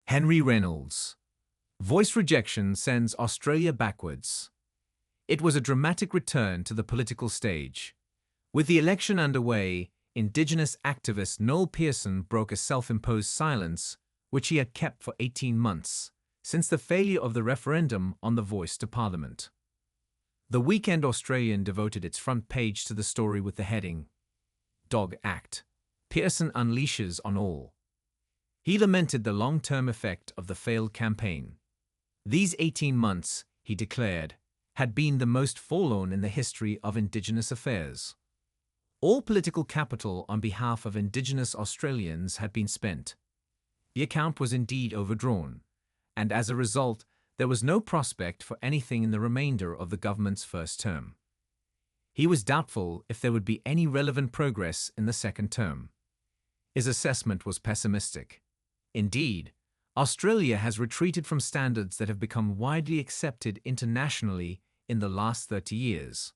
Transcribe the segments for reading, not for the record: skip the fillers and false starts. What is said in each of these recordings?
Henry Reynolds. Voice rejection sends Australia backwards. It was a dramatic return to the political stage. With the election underway, Indigenous activist Noel Pearson broke a self-imposed silence, which he had kept for 18 months, since the failure of the referendum on the voice to Parliament. The Weekend Australian devoted its front page to the story with the heading, "Dog Act. Pearson unleashes on all." He lamented the long-term effect of the failed campaign. These 18 months, he declared, had been the most forlorn in the history of Indigenous affairs. All political capital on behalf of Indigenous Australians had been spent. The account was indeed overdrawn, and as a result, there was no prospect for anything in the remainder of the government's first term. He was doubtful if there would be any relevant progress in the second term. His assessment was pessimistic. Indeed, Australia has retreated from standards that have become widely accepted internationally in the last 30 years.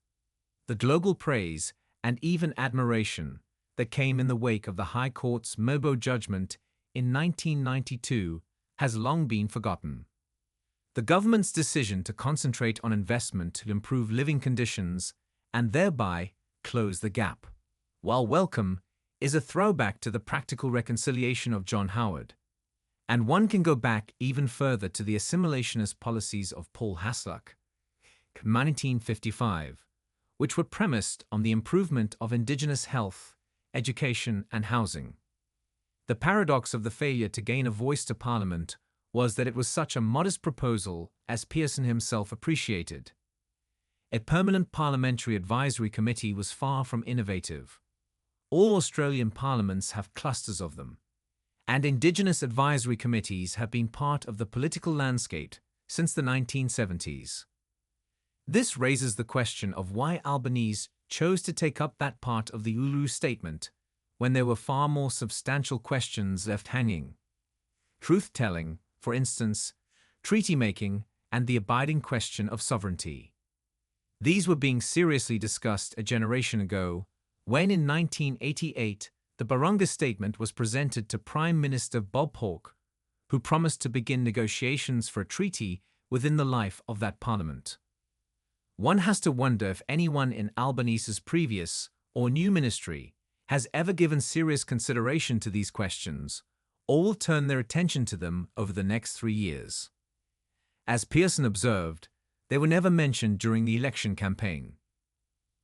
The global praise and even admiration that came in the wake of the High Court's Mabo judgment in 1992 has long been forgotten. The government's decision to concentrate on investment to improve living conditions and thereby close the gap, while welcome, is a throwback to the practical reconciliation of John Howard. And one can go back even further to the assimilationist policies of Paul Hasluck, 1955, which were premised on the improvement of Indigenous health, education, and housing. The paradox of the failure to gain a voice to Parliament was that it was such a modest proposal, as Pearson himself appreciated. A permanent parliamentary advisory committee was far from innovative. All Australian parliaments have clusters of them, and Indigenous advisory committees have been part of the political landscape since the 1970s. This raises the question of why Albanese chose to take up that part of the Uluru Statement when there were far more substantial questions left hanging. Truth-telling, for instance, treaty-making, and the abiding question of sovereignty. These were being seriously discussed a generation ago, when in 1988 the Barunga Statement was presented to Prime Minister Bob Hawke, who promised to begin negotiations for a treaty within the life of that parliament. One has to wonder if anyone in Albanese's previous or new ministry has ever given serious consideration to these questions, or will turn their attention to them over the next 3 years. As Pearson observed, they were never mentioned during the election campaign.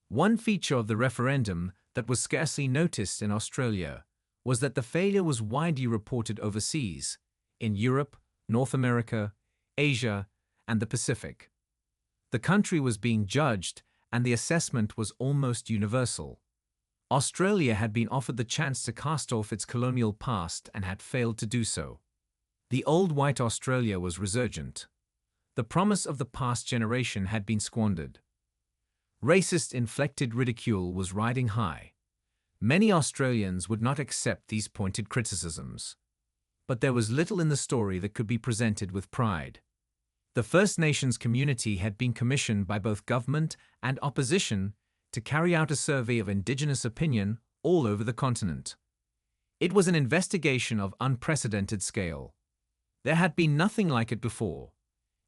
One feature of the referendum that was scarcely noticed in Australia was that the failure was widely reported overseas, in Europe, North America, Asia, and the Pacific. The country was being judged, and the assessment was almost universal. Australia had been offered the chance to cast off its colonial past and had failed to do so. The old white Australia was resurgent. The promise of the past generation had been squandered. Racist-inflected ridicule was riding high. Many Australians would not accept these pointed criticisms. But there was little in the story that could be presented with pride. The First Nations community had been commissioned by both government and opposition to carry out a survey of Indigenous opinion all over the continent. It was an investigation of unprecedented scale. There had been nothing like it before,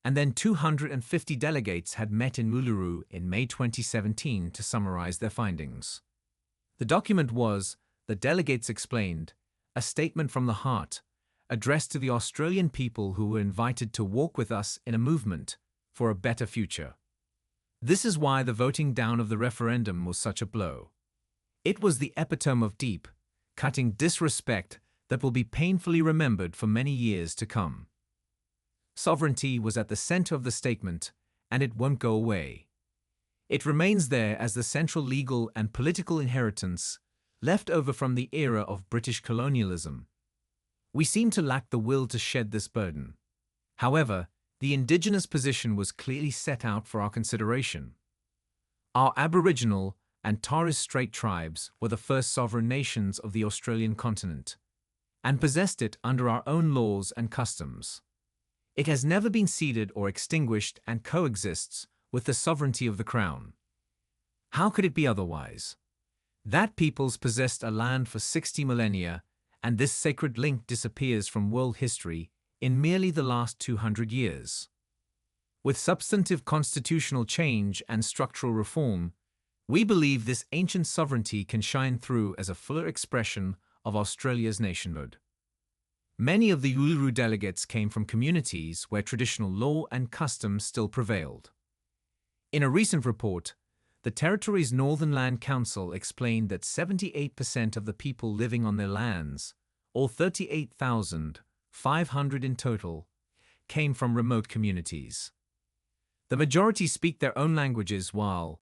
and then 250 delegates had met in Uluru in May 2017 to summarize their findings. The document was, the delegates explained, a statement from the heart, addressed to the Australian people who were invited to walk with us in a movement for a better future. This is why the voting down of the referendum was such a blow. It was the epitome of deep, cutting disrespect that will be painfully remembered for many years to come. Sovereignty was at the center of the statement, and it won't go away. It remains there as the central legal and political inheritance left over from the era of British colonialism. We seem to lack the will to shed this burden. However, the Indigenous position was clearly set out for our consideration. Our Aboriginal and Torres Strait tribes were the first sovereign nations of the Australian continent, and possessed it under our own laws and customs. It has never been ceded or extinguished and coexists with the sovereignty of the Crown. How could it be otherwise? That peoples possessed a land for 60 millennia, and this sacred link disappears from world history in merely the last 200 years. With substantive constitutional change and structural reform, we believe this ancient sovereignty can shine through as a fuller expression of Australia's nationhood. Many of the Uluru delegates came from communities where traditional law and customs still prevailed. In a recent report, the territory's Northern Land Council explained that 78% of the people living on their lands, or 38,500 in total, came from remote communities. The majority speak their own languages while